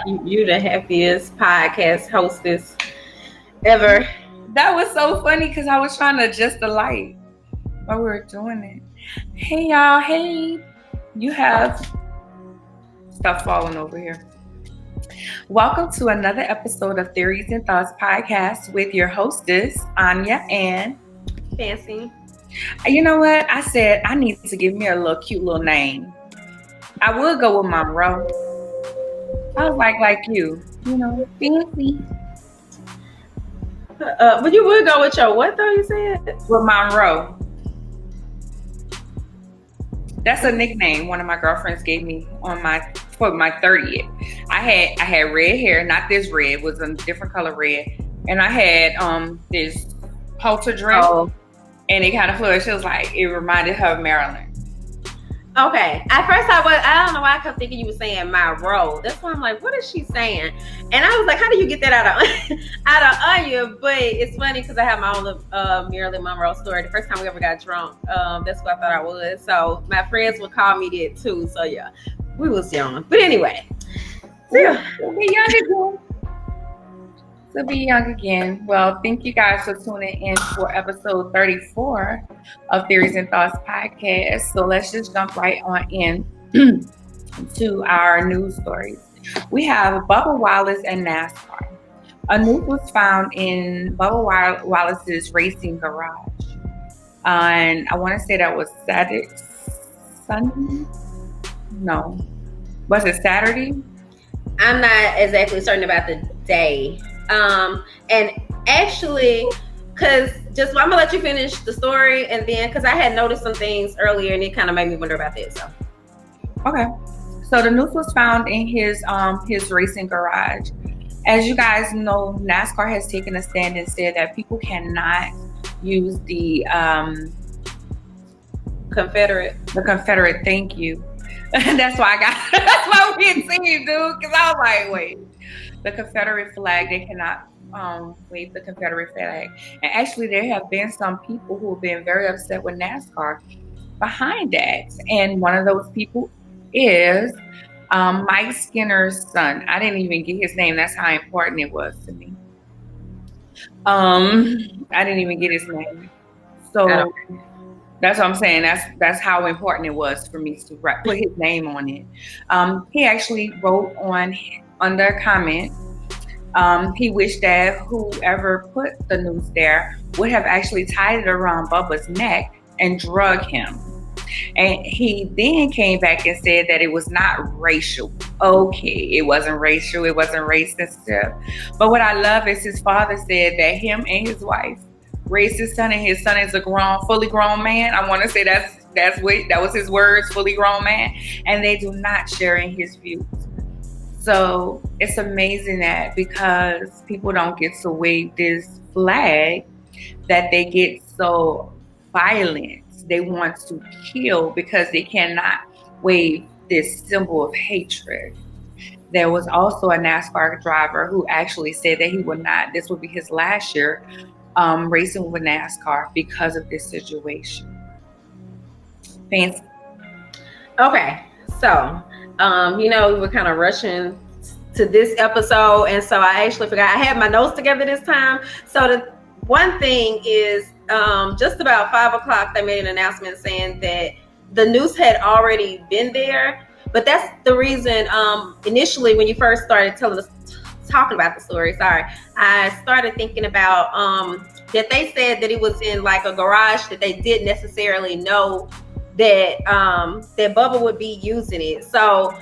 You the happiest podcast hostess ever. That was so funny because I was trying to adjust the light while we were doing it. Hey y'all, hey. You have stuff falling over here. Welcome to another episode of Theories and Thoughts podcast with your hostess, Arnya and Fancy. You know what? I said I need to give me a little cute little name. I would go with Monroe. I was like you know, fancy. But you would go with your what though? You said With Monroe. That's a nickname one of my girlfriends gave me for my 30th. I had red hair, not this red, it was a different color red, and I had this halter dress, and it kind of flourished. She was like, it reminded her of Maryland. okay. At first I don't know why I kept thinking you were saying my role. That's why I'm like, what is she saying? And I was like, how do you get that out of Anya? But it's funny because I have my own Marilyn Monroe story. The first time we ever got drunk, that's what I thought I was. So my friends would call me that too. So yeah, we was young. But anyway, To be young again. Well, thank you guys for tuning in for episode 34 of Theories and Thoughts podcast. So let's just jump right on in to our news stories. We have Bubba Wallace and NASCAR. A nuke was found in Bubba Wallace's racing garage. And I want to say that was Sunday? No. Was it Saturday? I'm not exactly certain about the day. And actually, I'm gonna let you finish the story, and then because I had noticed some things earlier, and it kind of made me wonder about that. So, okay. So the news was found in his racing garage. As you guys know, NASCAR has taken a stand and said that people cannot use the Confederate. Thank you. That's why we had seen you, dude. Because I was like, wait. The Confederate flag, they cannot wave the Confederate flag. And actually, there have been some people who have been very upset with NASCAR behind that. And one of those people is Mike Skinner's son. I didn't even get his name. That's how important it was to me. I didn't even get his name. So that's what I'm saying. That's how important it was for me to put his name on it. He actually wrote under a comment, he wished that whoever put the noose there would have actually tied it around Bubba's neck and drug him. And he then came back and said that it was not racial. Okay, it wasn't racial, it wasn't race sensitive. But what I love is his father said that him and his wife raised his son, and his son is a fully grown man. I want to say that was his words, fully grown man, and they do not share in his views. So it's amazing that because people don't get to wave this flag, that they get so violent. They want to kill because they cannot wave this symbol of hatred. There was also a NASCAR driver who actually said that this would be his last year racing with NASCAR because of this situation. Fancy. Okay, so we were kind of rushing to this episode, and so I actually forgot I had my notes together this time. So the one thing is, just about 5:00 they made an announcement saying that the noose had already been there, but that's the reason. Initially, when you first started talking about the story, I started thinking about that they said that it was in like a garage, that they didn't necessarily know that Bubba would be using it. So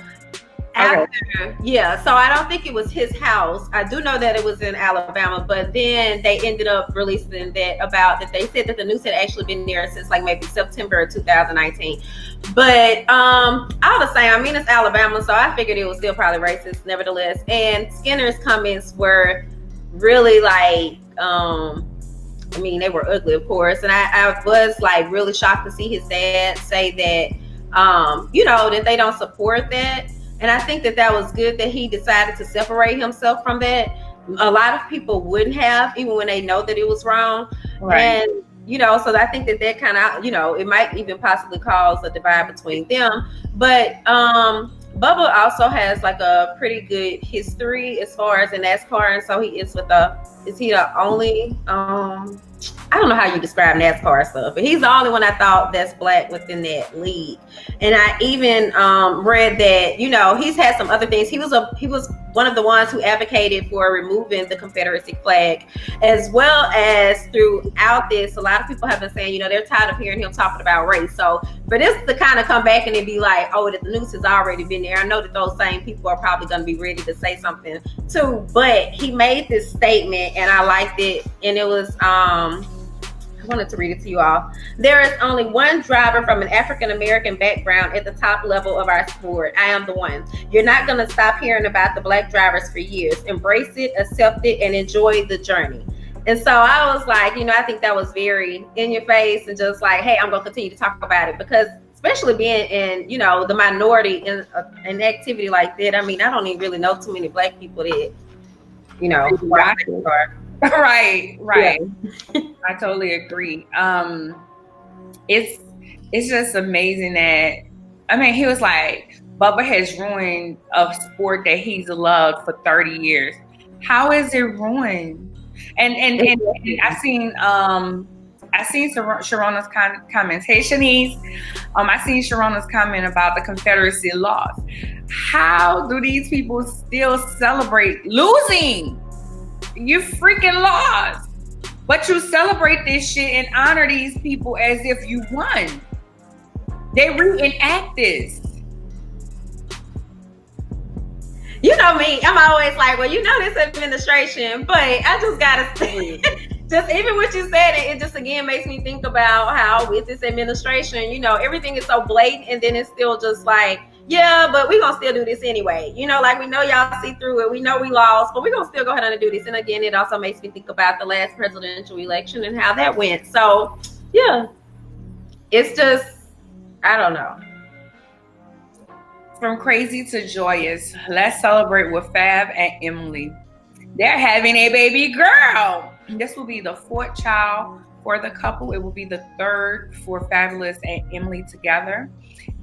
so I don't think it was his house. I do know that it was in Alabama, but then they ended up releasing that they said that the noose had actually been there since like maybe September of 2019. But all the same, I mean, it's Alabama, so I figured it was still probably racist nevertheless. And Skinner's comments were really like, they were ugly, of course. And I was like really shocked to see his dad say that, that they don't support that. And I think that was good that he decided to separate himself from that. A lot of people wouldn't have, even when they know that it was wrong. Right. And, so I think that kind of, it might even possibly cause a divide between them. But Bubba also has like a pretty good history as far as in NASCAR, and so he is with the. Is he the only? I don't know how you describe NASCAR stuff, but he's the only one I thought that's black within that league. And I even read that he's had some other things. He was one of the ones who advocated for removing the Confederacy flag, as well as throughout this, a lot of people have been saying they're tired of hearing him talking about race. So for this to kind of come back and it be like, oh, that the news has already been there. I know that those same people are probably going to be ready to say something too. But he made this statement, and I liked it, and it was I wanted to read it to you all. There is only one driver from an African American background at the top level of our sport. I am the one. You're not going to stop hearing about the black drivers for years. Embrace it, accept it, and enjoy the journey. And so I was like, I think that was very in your face, and just like, hey, I'm going to continue to talk about it, because especially being in, the minority in an activity like that. I mean, I don't even really know too many black people that, Right. Yeah. I totally agree. It's just amazing that, I mean, he was like, Bubba has ruined a sport that he's loved for 30 years. How is it ruined? And I seen Sharona's comments. Hey, Shanice. I seen Sharona's comment about the Confederacy loss. How do these people still celebrate losing? You freaking lost. But you celebrate this shit and honor these people as if you won. They reenact this. You know me, I'm always like, well, this administration, but I just gotta say, just even what you said, it just again makes me think about how with this administration, everything is so blatant, and then it's still just like, yeah, but we're gonna still do this anyway. Like we know y'all see through it, we know we lost, but we're gonna still go ahead and do this. And again, it also makes me think about the last presidential election and how that went. So yeah, it's just, I don't know. From crazy to joyous, let's celebrate with Fab and Emily. They're having a baby girl. This will be the fourth child for the couple. It will be the third for Fabulous and Emily together.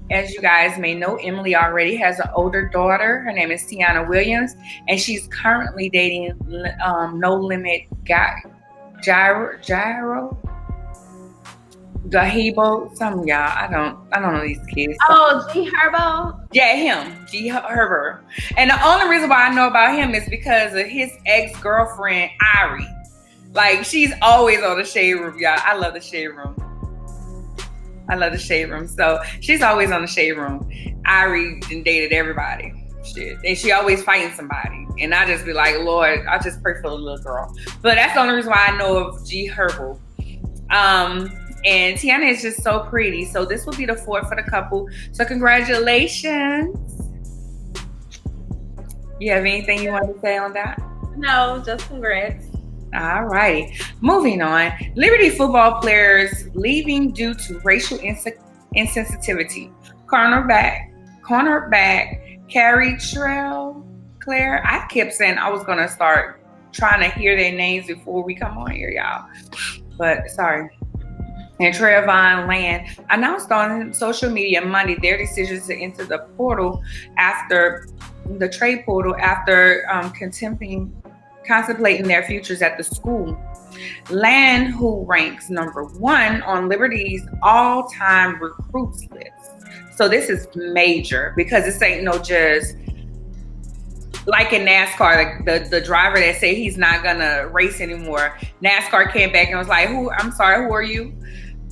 As you guys may know, Emily already has an older daughter. Her name is Tiana Williams, and she's currently dating No Limit Gyro. Gahibo, some y'all. I don't know these kids. Oh, G Herbo? Yeah, him. G Herbo. And the only reason why I know about him is because of his ex-girlfriend, Ari. Like, she's always on the Shade Room, y'all. I love the Shade Room. So she's always on the Shade Room. Ari dated everybody. Shit. And she always fighting somebody. And I just be like, Lord, I just pray for the little girl. But that's the only reason why I know of G Herbo. And Tiana is just so pretty. So this will be the fourth for the couple. So congratulations. You have anything you want to say on that? No, just congrats. All right. Moving on. Liberty football players leaving due to racial insensitivity. Cornerback Carrie Claire. I kept saying I was going to start trying to hear their names before we come on here, y'all. But sorry. And Trayvon Land announced on social media Monday their decision to enter the portal after the trade portal after contemplating their futures at the school. Land, who ranks number 1 on Liberty's all-time recruits list. So this is major because this ain't no just like in NASCAR, the driver that said he's not gonna race anymore. NASCAR came back and was like, who are you?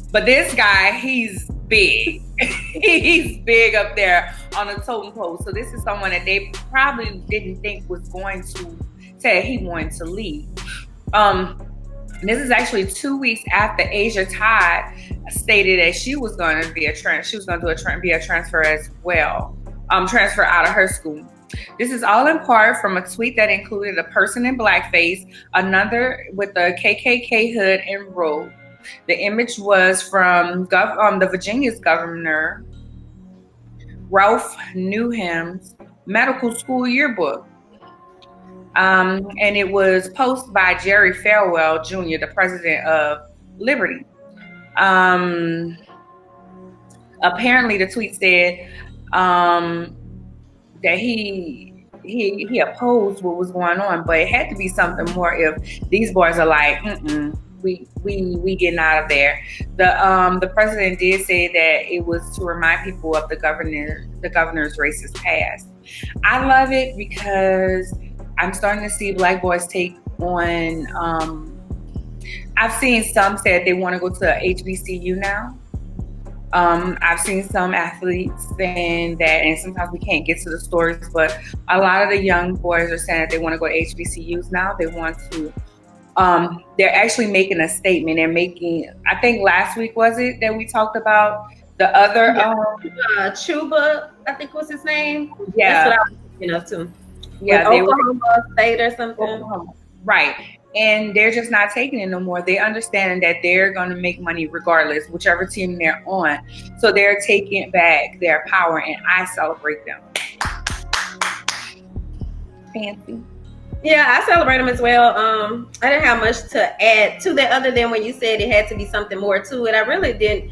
But this guy, he's big. He's big up there on the totem pole. So this is someone that they probably didn't think was going to say he wanted to leave. This is actually 2 weeks after Asia Todd stated that she was going to be a transfer as well. Transfer out of her school. This is all in part from a tweet that included a person in blackface, another with a KKK hood and robe. The image was from the Virginia's governor, Ralph Newham's medical school yearbook. And it was posted by Jerry Falwell Jr., the president of Liberty. Apparently, the tweet said, that he opposed what was going on, but it had to be something more. If these boys are like, we getting out of there. The president did say that it was to remind people of the governor's racist past. I love it because I'm starting to see black boys take on. I've seen some say they want to go to HBCU now. I've seen some athletes saying that, and sometimes we can't get to the stories, but a lot of the young boys are saying that they want to go to HBCUs now. They want to, they're actually making a statement. They're making, I think last week was it that we talked about the other, Chuba, I think was his name. Yeah. That's what I was thinking of too. Yeah. With Oklahoma State or something. Oklahoma. Right. And they're just not taking it no more. They understand that they're going to make money regardless, whichever team they're on. So they're taking back their power, and I celebrate them. Fancy. Yeah, I celebrate them as well. I didn't have much to add to that other than when you said it had to be something more to it. I really didn't.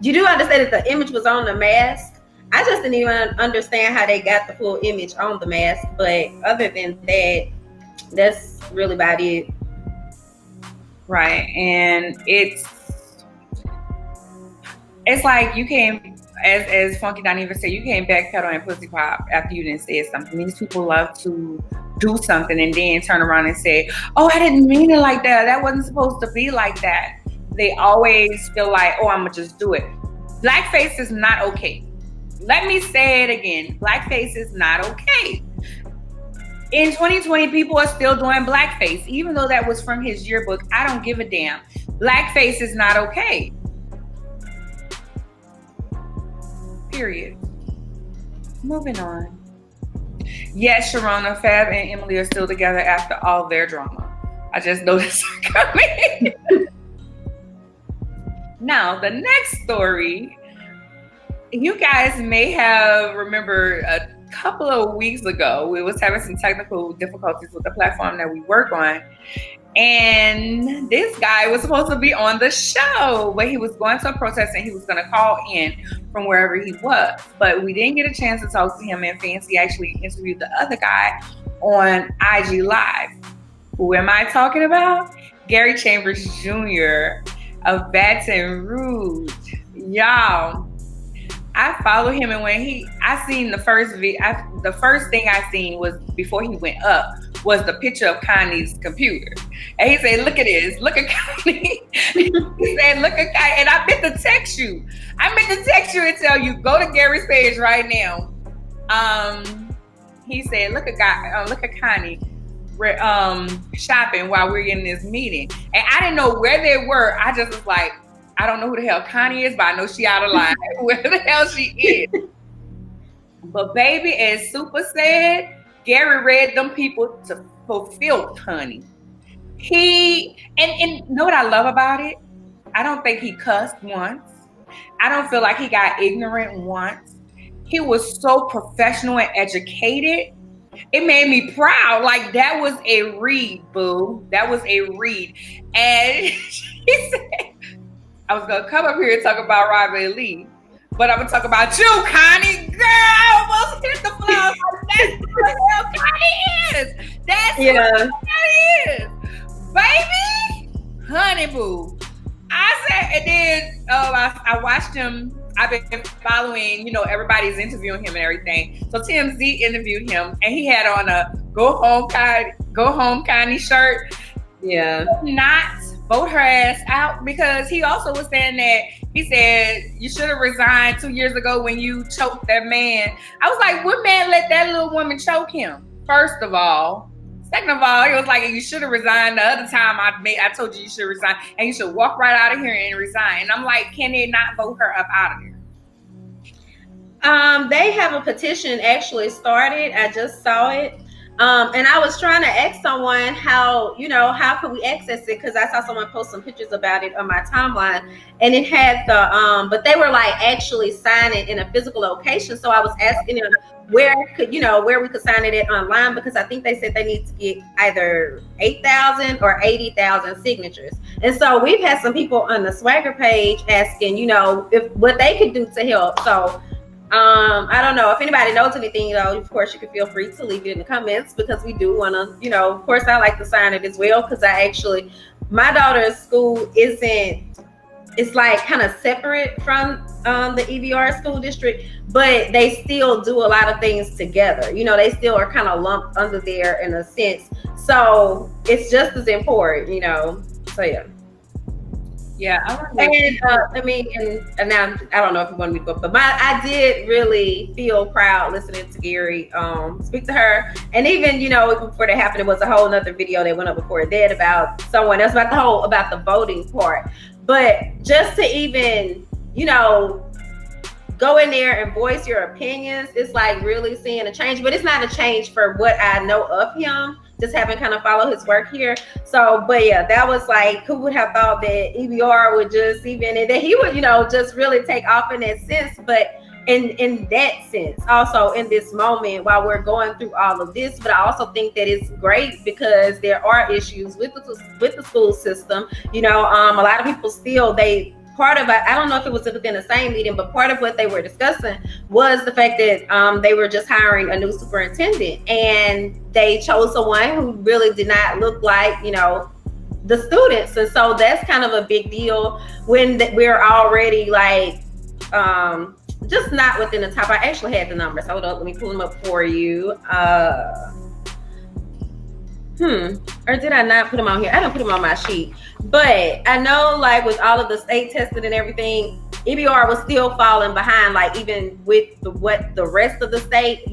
You do understand that the image was on the mask. I just didn't even understand how they got the full image on the mask. But other than that, that's really about it. Right. And it's like you came, as Funky Don even said, you came backpedal and pussy pop after you didn't say something. These people love to do something and then turn around and say, oh, I didn't mean it like that. That wasn't supposed to be like that. They always feel like, oh, I'm going to just do it. Blackface is not okay. Let me say it again. Blackface is not okay. In 2020, people are still doing blackface. Even though that was from his yearbook, I don't give a damn. Blackface is not okay. Period. Moving on. Yes, Sharona, Fab and Emily are still together after all their drama. I just noticed it coming. Now, the next story, you guys may have remembered a couple of weeks ago, we was having some technical difficulties with the platform that we work on. And this guy was supposed to be on the show, but he was going to a protest and he was going to call in from wherever he was. But we didn't get a chance to talk to him, and Fancy actually interviewed the other guy on IG Live. Who am I talking about? Gary Chambers Jr. of Baton Rouge. Y'all, I follow him, and when I seen the first thing I seen was before he went up was the picture of Kanye's computer, and he said, "Look at this, look at Kanye." He said, "Look at Kanye," and I meant to text you. And tell you, go to Gary's page right now. He said, "Look at Kanye." Shopping while we're in this meeting, and I didn't know where they were. I just was like, I don't know who the hell Connie is, but I know she out of line. Where the hell she is? But baby, as Super said, Gary read them people to fulfill honey. And know what I love about it? I don't think he cussed once. I don't feel like he got ignorant once. He was so professional and educated. It made me proud. Like, that was a read, boo. That was a read. And she said, I was going to come up here and talk about Robert Lee, but I'm going to talk about you, Connie. Girl, I almost hit the floor. That's who the hell Connie is. That's who Connie is. Baby, honey boo. I said, and then I watched him. I've been following, everybody's interviewing him and everything. So TMZ interviewed him, and he had on a Go Home Connie shirt. Yeah. Not vote her ass out, because he also was saying that, he said, you should have resigned 2 years ago when you choked that man. I was like, what man let that little woman choke him? First of all. Second of all, he was like, you should have resigned the other time I told you should resign, and you should walk right out of here and resign. And I'm like, can they not vote her up out of here? They have a petition actually started. I just saw it. And I was trying to ask someone how could we access it? Because I saw someone post some pictures about it on my timeline, and it had but they were like actually sign it in a physical location. So I was asking them where we could sign it at online, because I think they said they need to get either 8,000 or 80,000 signatures. And so we've had some people on the Swagger page asking, if what they could do to help. So I don't know if anybody knows anything, of course you can feel free to leave it in the comments, because we do want to, of course I like to sign it as well, because my daughter's school it's like kind of separate from the EVR school district, but they still do a lot of things together. They still are kind of lumped under there in a sense. So it's just as important, So yeah. Yeah, and now I don't know if you want me to go, but I did really feel proud listening to Gary speak to her, and even before that happened, it was a whole other video that went up before that about someone else about the voting part. But just to even go in there and voice your opinions, it's like really seeing a change. But it's not a change for what I know of him, just having kind of followed his work here. So, but yeah, that was like, who would have thought that EBR would just and that he would, just really take off in that sense. But in that sense, also in this moment while we're going through all of this, but I also think that it's great because there are issues with the school system. A lot of people still, part of it, I don't know if it was within the same meeting, but part of what they were discussing was the fact that they were just hiring a new superintendent, and they chose someone who really did not look like, the students. And so that's kind of a big deal when we're already like, just not within the top. I actually had the numbers. Hold on, let me pull them up for you. Or did I not put them on here? I didn't put them on my sheet. But I know, like, with all of the state testing and everything, EBR was still falling behind, like, even with what the rest of the state,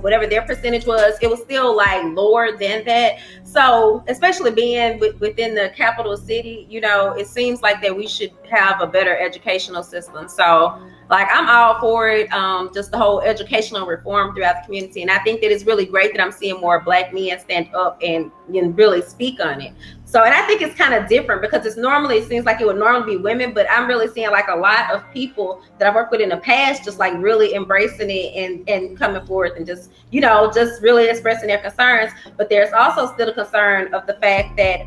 whatever their percentage was, it was still, like, lower than that. So, especially being within the capital city, it seems like that we should have a better educational system. So, like, I'm all for it, just the whole educational reform throughout the community. And I think that it's really great that I'm seeing more Black men stand up and really speak on it. So, and I think it's kind of different because it seems like it would normally be women, but I'm really seeing like a lot of people that I've worked with in the past just like really embracing it and coming forth and just really expressing their concerns. But there's also still a concern of the fact that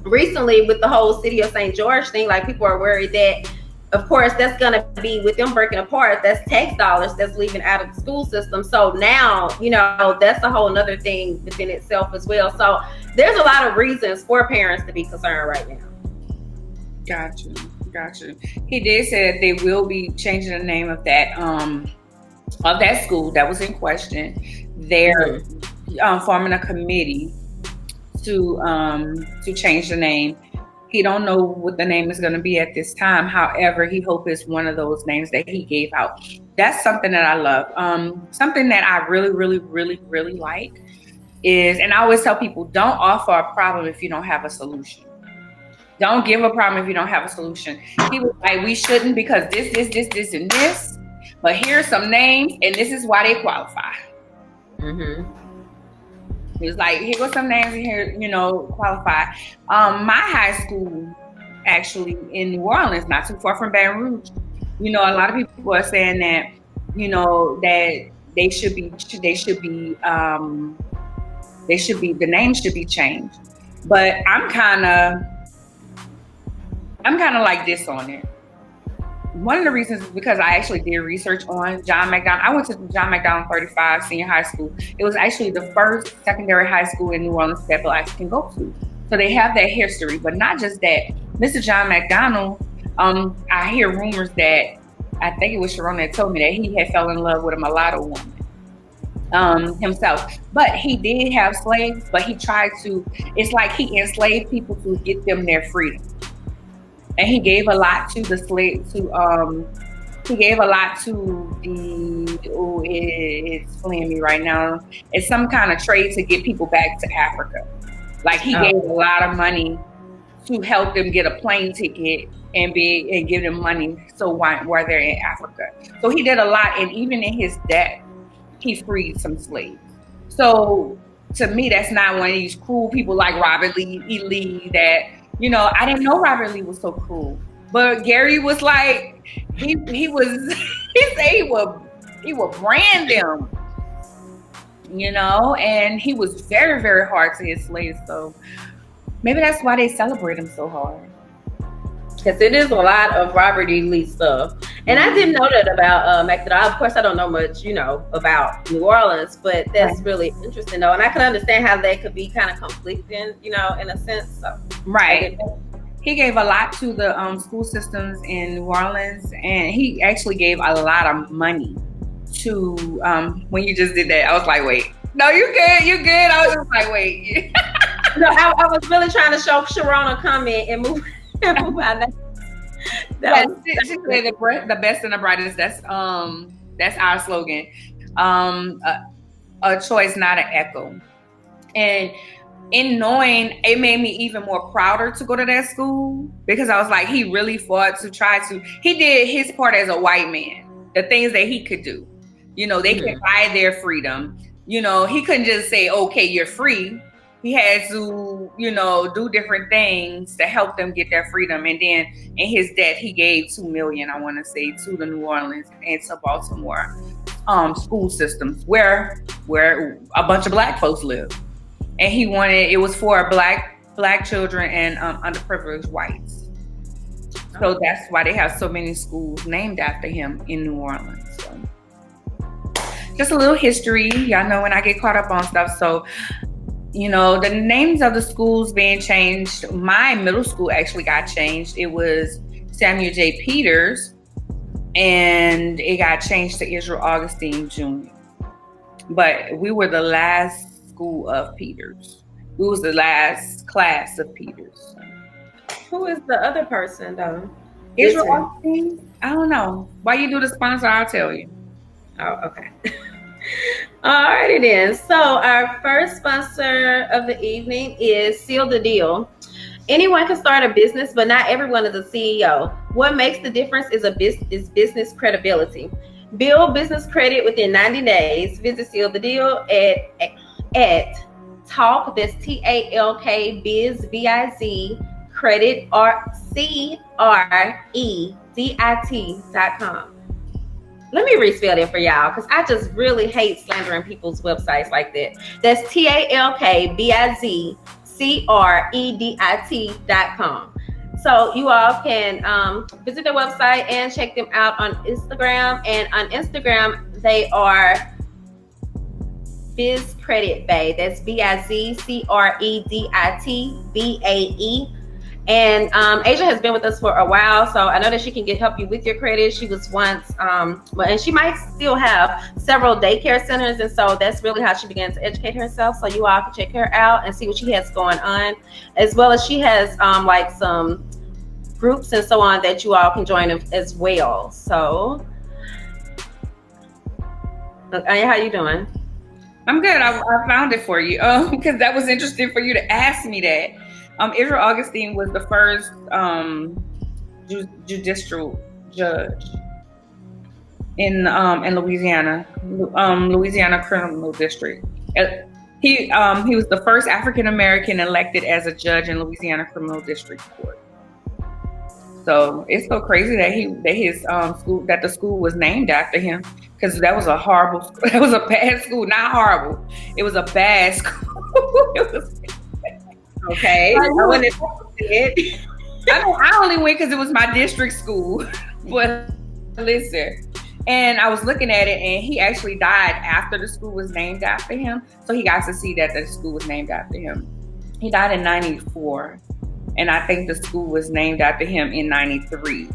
recently with the whole city of St. George thing, like people are worried that, of course, that's going to be, with them breaking apart, that's tax dollars that's leaving out of the school system. So now, that's a whole nother thing within itself as well. So there's a lot of reasons for parents to be concerned right now. Gotcha. He did say that they will be changing the name of that school that was in question. They're forming a committee to change the name. He don't know what the name is going to be at this time. However, he hopes it's one of those names that he gave out. That's something that I love. Something that I really, really, really, really like is, and I always tell people, don't offer a problem if you don't have a solution. Don't give a problem if you don't have a solution. He was like, we shouldn't because this, and this. But here's some names, and this is why they qualify. He was like, here go some names in here, qualify. My high school, actually, in New Orleans, not too far from Baton Rouge, a lot of people are saying that, that the name should be changed. But I'm kind of like this on it. One of the reasons is because I actually did research on John McDonald. I went to John McDonald 35 Senior High School. It was actually the first secondary high school in New Orleans that Blacks can go to. So they have that history. But not just that. Mr. John McDonald, I hear rumors that, I think it was Sharon that told me that he had fell in love with a mulatto woman himself. But he did have slaves, but he tried to, it's like he enslaved people to get them their freedom. And he gave a lot to the slave, he gave a lot to it's fleeing me right now. It's some kind of trade to get people back to Africa. Like he gave a lot of money to help them get a plane ticket and give them money while they're in Africa. So he did a lot, and even in his death, he freed some slaves. So to me, that's not one of these cruel people like Robert E. Lee that, I didn't know Robert Lee was so cruel. But Gary was like, he said he would brand them, and he was very, very hard to his slaves. So maybe that's why they celebrate him so hard. Because it is a lot of Robert E. Lee stuff. And I didn't know that about McDonald. Of course, I don't know much, about New Orleans, but that's really interesting, though. And I can understand how they could be kind of conflicting, in a sense. So, right. He gave a lot to the school systems in New Orleans, and he actually gave a lot of money to, when you just did that, I was like, wait. No, you're good. I was just like, wait. No, I was really trying to show Sharon a comment and move on. She said the best and the brightest. That's our slogan. A choice, not an echo. And in knowing, it made me even more prouder to go to that school, because I was like, he really fought to try to. He did his part as a white man. The things that he could do, they could buy their freedom. He couldn't just say, "Okay, you're free." He had to, do different things to help them get their freedom. And then in his death, he gave $2 million, I want to say, to the New Orleans and to Baltimore school systems where a bunch of Black folks live. And it was for black children and underprivileged whites. So that's why they have so many schools named after him in New Orleans. So just a little history. Y'all know when I get caught up on stuff. So the names of the schools being changed. My middle school actually got changed. It was Samuel J. Peters, and it got changed to Israel Augustine Jr. But we were the last school of Peters. We was the last class of Peters. Who is the other person, though? Israel Augustine? I don't know. Why you do the sponsor, I'll tell you. Oh, okay. Alrighty then. So our first sponsor of the evening is Seal the Deal. Anyone can start a business, but not everyone is a CEO. What makes the difference is business credibility. Build business credit within 90 days. Visit Seal the Deal at Talk, that's TALK Biz VIZ credit or CREDIT.com. Let me respell that for y'all, because I just really hate slandering people's websites like that. That's TALKBIZCREDIT.com. So you all can visit their website and check them out on Instagram. And on Instagram, they are Biz Credit Bay. That's BIZCREDITBAE. And Asia has been with us for a while, so I know that she can help you with your credit. She was once, and she might still have several daycare centers, and so that's really how she began to educate herself. So you all can check her out and see what she has going on, as well as she has like some groups and so on that you all can join as well. So, Anya, how you doing? I'm good. I found it for you because that was interesting for you to ask me that. Israel Augustine was the first judicial judge in Louisiana, Louisiana Criminal District. He was the first African American elected as a judge in Louisiana Criminal District Court. So it's so crazy that the school was named after him, because that was a bad school. Not horrible. It was a bad school. Okay. I only went because it was my district school. But listen, and I was looking at it, and he actually died after the school was named after him. So he got to see that the school was named after him. He died in 94. And I think the school was named after him in 93.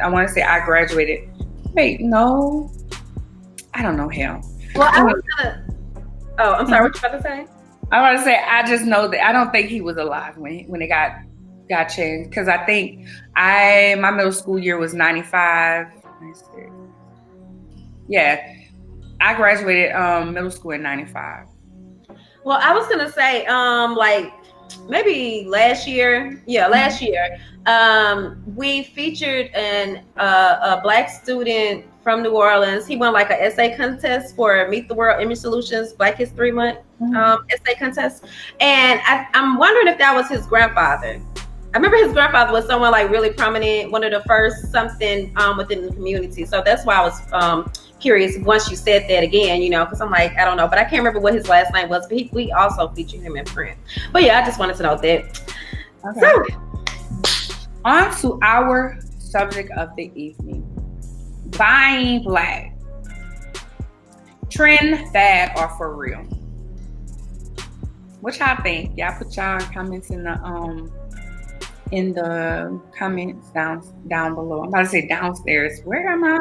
I want to say I graduated. Wait, no. I don't know him. Well, I'm sorry. What you about to say? I want to say, I just know that I don't think he was alive when it got changed, because I think my middle school year was 95. Yeah, I graduated middle school in 95. Well, I was gonna say like maybe last year. Yeah, last year we featured a Black student from New Orleans. He won like an essay contest for Meet the World Image Solutions Black History Month essay contest. And I'm wondering if that was his grandfather. I remember his grandfather was someone like really prominent, one of the first something within the community. So that's why I was curious once you said that again, because I'm like, I don't know. But I can't remember what his last name was. But we also featured him in print. But yeah, I just wanted to know that. Okay. So, on to our subject of the evening. buying black, trend, fad, or for real? What y'all think? Y'all put y'all comments in the comments down below. I'm about to say downstairs. Where am I?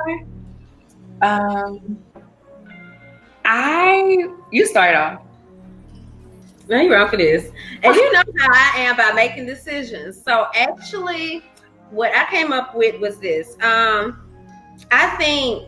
You start off. No, you're wrong for this. And you know how I am about making decisions. So actually, what I came up with was this. I think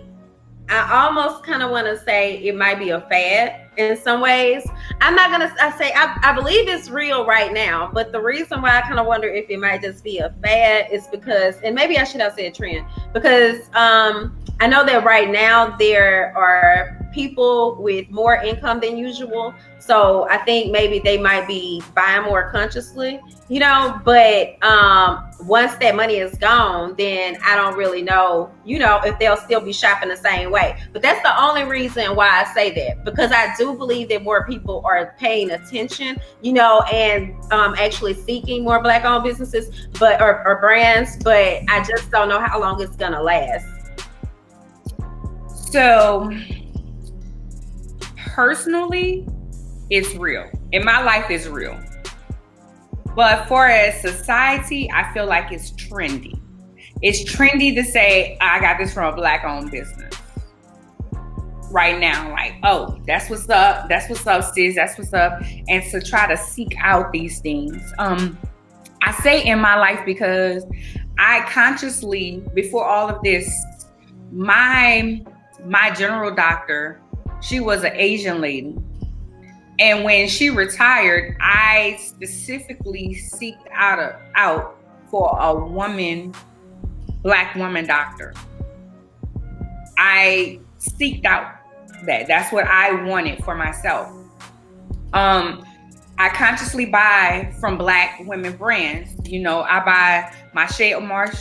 I almost kind of want to say it might be a fad in some ways. I'm not going to say I believe it's real right now, but the reason why I kind of wonder if it might just be a fad is because, and maybe I should have said trend, because I know that right now there are people with more income than usual. So I think maybe they might be buying more consciously, you know, but once that money is gone, then I don't really know, you know, if they'll still be shopping the same way. But that's the only reason why I say that, because I do believe that more people are paying attention, you know, and actually seeking more Black-owned businesses, but or brands, but I just don't know how long it's gonna last. So personally, it's real. In my life, it's real. But for a society, I feel like it's trendy. It's trendy to say, I got this from a Black-owned business. Right now, like, oh, that's what's up. That's what's up, sis. That's what's up. And to try to seek out these things. I say in my life because I consciously, before all of this, my general doctor, she was an Asian lady. And when she retired, I specifically seeked out for a Black woman doctor. I seeked out that. That's what I wanted for myself. I consciously buy from Black women brands. You know, I buy my shea butter.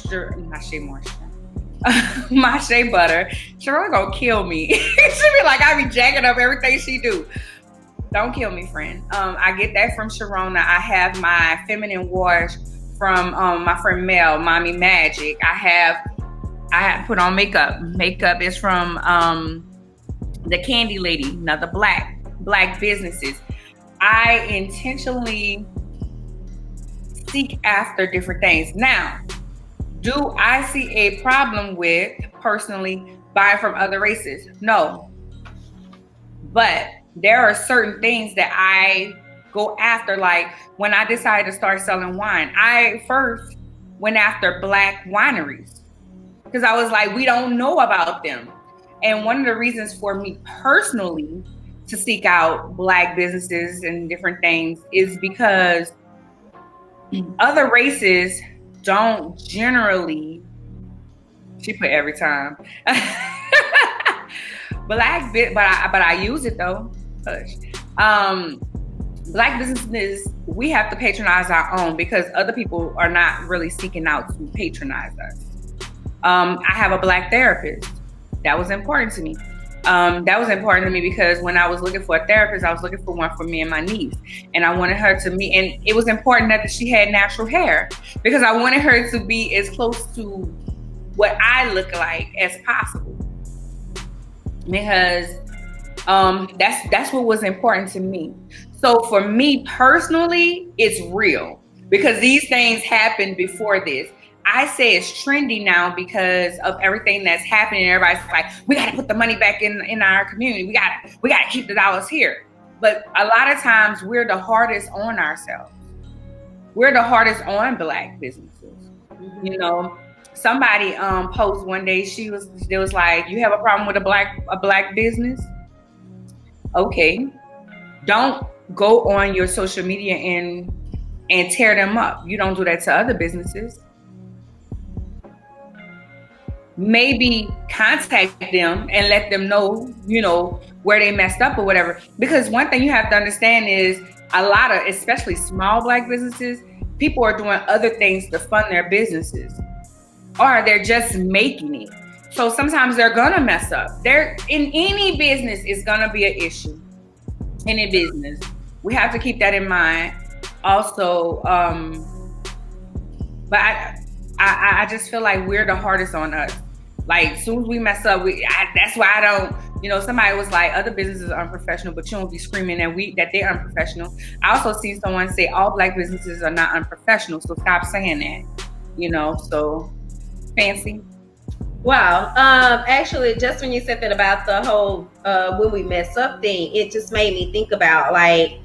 Sharon gonna kill me. She be like, I be jacking up everything she do. Don't kill me, friend. I get that from Sharona. I have my feminine wash from my friend Mel, Mommy Magic. I have put on makeup. Makeup is from the Candy Lady, another black businesses. I intentionally seek after different things. Now, do I see a problem with personally buying from other races? No. But there are certain things that I go after. Like when I decided to start selling wine, I first went after Black wineries because I was like, we don't know about them. And one of the reasons for me personally to seek out Black businesses and different things is because other races don't generally, she put every time, but I use it though. Black businesses, we have to patronize our own because other people are not really seeking out to patronize us. I have a Black therapist. That was important to me. That was important to me because when I was looking for a therapist, I was looking for one for me and my niece. And I wanted her to meet, and it was important that she had natural hair because I wanted her to be as close to what I look like as possible. Because that's what was important to me. So for me personally, it's real because these things happened before this. I say it's trendy now because of everything that's happening. Everybody's like, we got to put the money back in our community. We got to keep the dollars here. But a lot of times we're the hardest on ourselves. We're the hardest on Black businesses. Mm-hmm. You know, somebody posted one day, it was like, you have a problem with a black business? Okay. Don't go on your social media and tear them up. You don't do that to other businesses. Maybe contact them and let them know, you know, where they messed up or whatever. Because one thing you have to understand is a lot of, especially small Black businesses, people are doing other things to fund their businesses, or they're just making it. So sometimes they're gonna mess up. In any business, it's gonna be an issue. In a business, we have to keep that in mind. Also, but I just feel like we're the hardest on us Like, as soon as we mess up, that's why I don't, you know, somebody was like, other businesses are unprofessional, but you don't be screaming that they're unprofessional. I also seen someone say all Black businesses are not unprofessional, so stop saying that, you know. So, Fancy. Wow. Actually, just when you said that about the whole when we mess up thing, it just made me think about like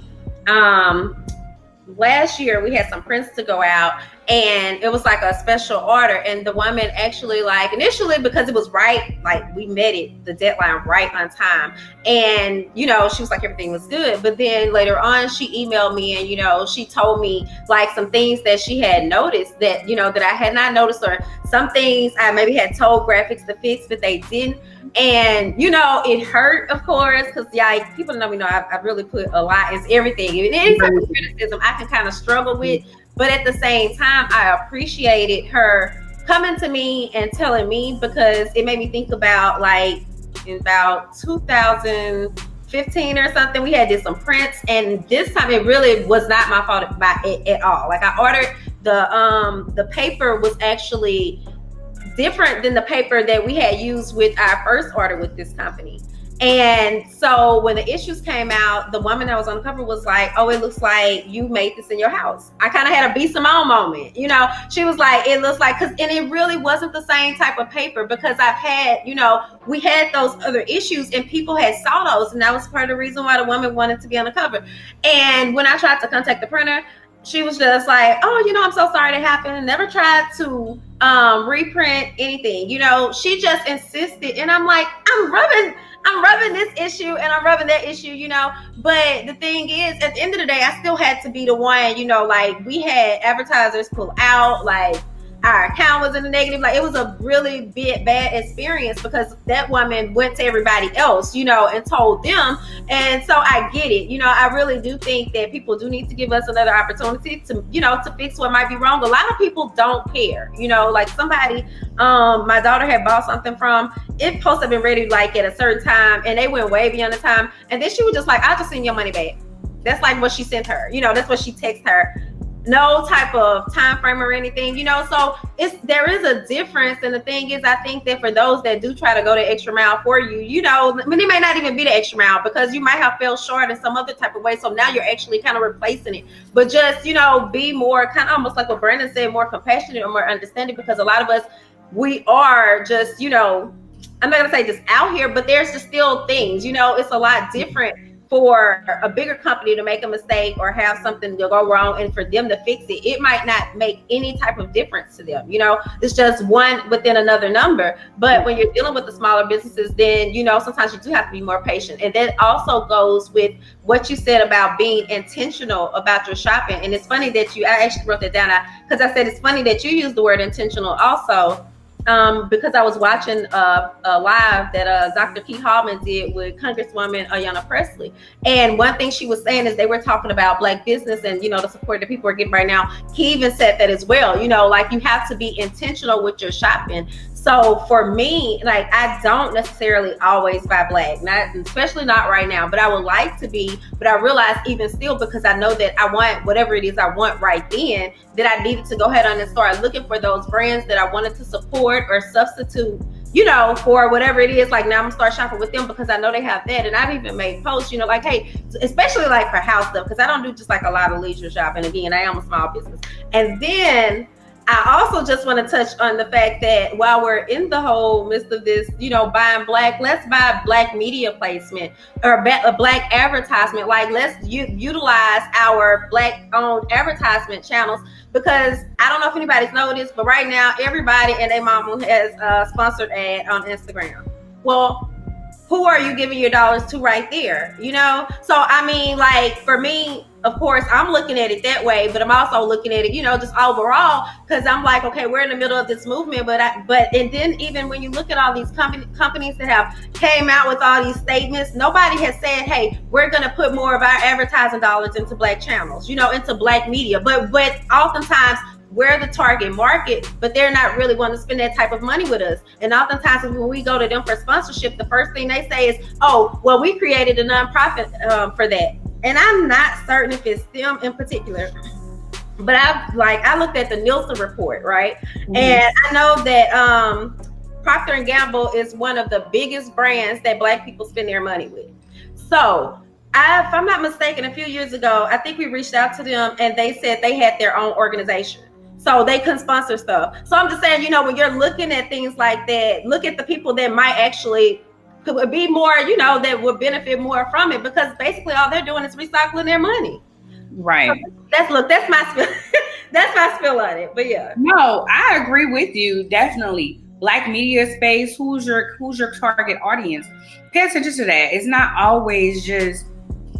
last year we had some prints to go out, and it was like a special order, and the woman actually, like, initially, because it was right, like we met the deadline right on time, and you know, she was like everything was good, but then later on she emailed me, and you know, she told me like some things that she had noticed that, you know, that I had not noticed, or some things I maybe had told graphics to fix but they didn't. And you know, it hurt, of course, because yeah, people know me know I really put a lot into everything. Any type of criticism I can kind of struggle with, but at the same time, I appreciated her coming to me and telling me, because it made me think about like in about 2015 or something, we had did some prints, and this time it really was not my fault at all. Like, I ordered the paper was actually different than the paper that we had used with our first order with this company. And so when the issues came out, the woman that was on the cover was like, "Oh, it looks like you made this in your house." I kind of had a B. Simone moment, you know. She was like, "It looks like," and it really wasn't the same type of paper, because I've had, you know, we had those other issues and people had saw those, and that was part of the reason why the woman wanted to be on the cover. And when I tried to contact the printer, she was just like, "Oh, you know, I'm so sorry that happened. Never tried to reprint anything." You know, she just insisted, and I'm like, I'm rubbing this issue and I'm rubbing that issue, you know. But the thing is, at the end of the day, I still had to be the one, you know, like we had advertisers pull out, like our account was in the negative. Like, it was a really bad experience, because that woman went to everybody else, you know, and told them. And so I get it. You know, I really do think that people do need to give us another opportunity to, you know, to fix what might be wrong. A lot of people don't care, you know, like somebody, my daughter had bought something from, it supposed to have been ready like at a certain time, and they went way beyond the time. And then she was just like, "I'll just send your money back." That's like what she sent her, you know, that's what she texted her. No type of time frame or anything, you know. So there is a difference. And the thing is, I think that for those that do try to go the extra mile for you, you know, I mean, it may not even be the extra mile, because you might have fell short in some other type of way, so now you're actually kind of replacing it. But just, you know, be more kind of almost like what Brandon said, more compassionate or more understanding, because a lot of us, we are just, you know, I'm not gonna say just out here, but there's just still things, you know, it's a lot different for a bigger company to make a mistake or have something to go wrong, and for them to fix it, it might not make any type of difference to them. You know, it's just one within another number. But when you're dealing with the smaller businesses, then, you know, sometimes you do have to be more patient. And that also goes with what you said about being intentional about your shopping. And it's funny that I actually wrote that down, because I said it's funny that you use the word intentional also. Because I was watching a live that Dr. Pete Hallman did with Congresswoman Ayanna Pressley. And one thing she was saying is they were talking about Black business and, you know, the support that people are getting right now. He even said that as well, you know, like you have to be intentional with your shopping. So for me, like, I don't necessarily always buy Black, not especially not right now, but I would like to be. But I realize even still, because I know that I want whatever it is I want right then, that I needed to go ahead on and start looking for those brands that I wanted to support or substitute, you know, for whatever it is. Like, now I'm gonna start shopping with them because I know they have that. And I've even made posts, you know, like, hey, especially like for house stuff, because I don't do just like a lot of leisure shopping. Again, I am a small business. And then I also just want to touch on the fact that while we're in the whole midst of this, you know, buying Black, let's buy Black media placement or a Black advertisement. Like, let's utilize our Black owned advertisement channels, because I don't know if anybody's noticed, but right now everybody and their mama has a sponsored ad on Instagram. Well, who are you giving your dollars to right there? You know? So, I mean, like, for me, of course, I'm looking at it that way, but I'm also looking at it, you know, just overall, because I'm like, okay, we're in the middle of this movement, and then even when you look at all these companies that have came out with all these statements, nobody has said, hey, we're going to put more of our advertising dollars into Black channels, you know, into Black media. But oftentimes, we're the target market, but they're not really wanting to spend that type of money with us. And oftentimes when we go to them for sponsorship, the first thing they say is, oh, well, we created a nonprofit for that. And I'm not certain if it's them in particular, but I looked at the Nielsen report, right? Mm-hmm. And I know that Procter and Gamble is one of the biggest brands that Black people spend their money with. So if I'm not mistaken, a few years ago, I think we reached out to them and they said they had their own organization. So they couldn't sponsor stuff. So I'm just saying, you know, when you're looking at things like that, look at the people that might actually could be more, you know, that would benefit more from it, because basically all they're doing is recycling their money. Right. So that's my spill. That's my spill on it. But yeah. No, I agree with you. Definitely. Black media space, who's your target audience? Pay attention to that. It's not always just,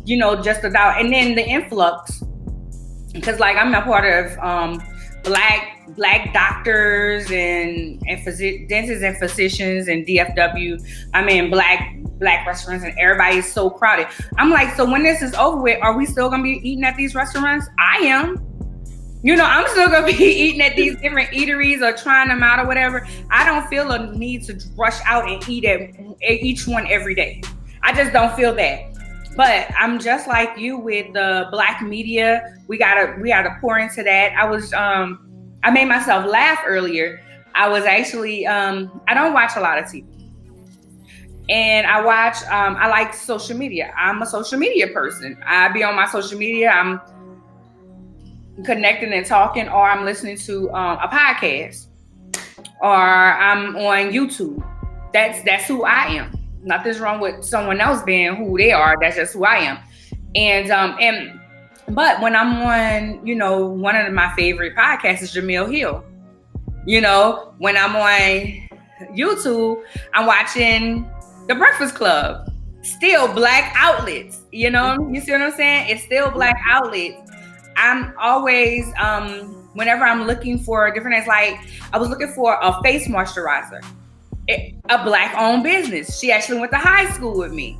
you know, just about, and then the influx. Because like I'm a part of black doctors and dentists and physicians and DFW. I'm in black restaurants and everybody is so crowded. I'm like, so when this is over with, are we still gonna be eating at these restaurants? I am. You know, I'm still gonna be eating at these different eateries or trying them out or whatever. I don't feel a need to rush out and eat at each one every day. I just don't feel that. But I'm just like you with the Black media. We gotta pour into that. I made myself laugh earlier. I was actually I don't watch a lot of TV, and I like social media. I'm a social media person. I be on my social media. I'm connecting and talking, or I'm listening to a podcast, or I'm on YouTube. That's who I am. Nothing's wrong with someone else being who they are. That's just who I am. But when I'm on, you know, one of my favorite podcasts is Jamil Hill. You know, when I'm on YouTube, I'm watching The Breakfast Club. Still Black outlets. You know, you see what I'm saying? It's still Black outlets. I'm always, whenever I'm looking for different things, like I was looking for a face moisturizer. A Black-owned business. She actually went to high school with me.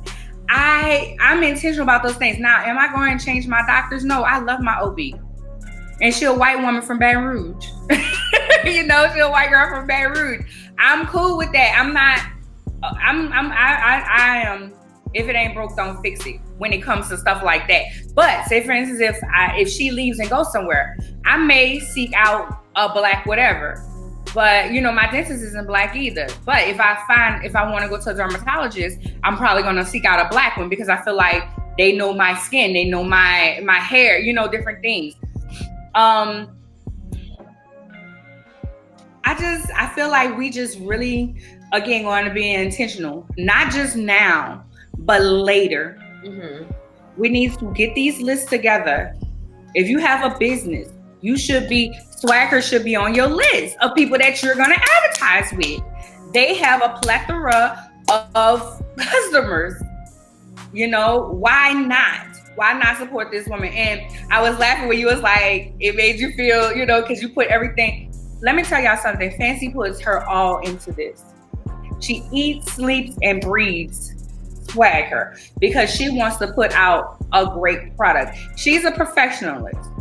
I'm intentional about those things. Now, am I going to change my doctors? No, I love my OB. And she's a white woman from Baton Rouge. You know, she's a white girl from Baton Rouge. I'm cool with that. I am, if it ain't broke, don't fix it when it comes to stuff like that. But say, for instance, if she leaves and goes somewhere, I may seek out a Black whatever. But, you know, my dentist isn't Black either. But if I want to go to a dermatologist, I'm probably going to seek out a Black one, because I feel like they know my skin, they know my hair, you know, different things. I feel like we just really, again, going to be intentional, not just now, but later. Mm-hmm. We need to get these lists together. If you have a business, Swagger should be on your list of people that you're going to advertise with. They have a plethora of customers. You know, why not? Why not support this woman? And I was laughing when you was like, it made you feel, you know, because you put everything. Let me tell y'all something. Fancy puts her all into this. She eats, sleeps, and breathes Swagger because she wants to put out a great product. She's a professionalist.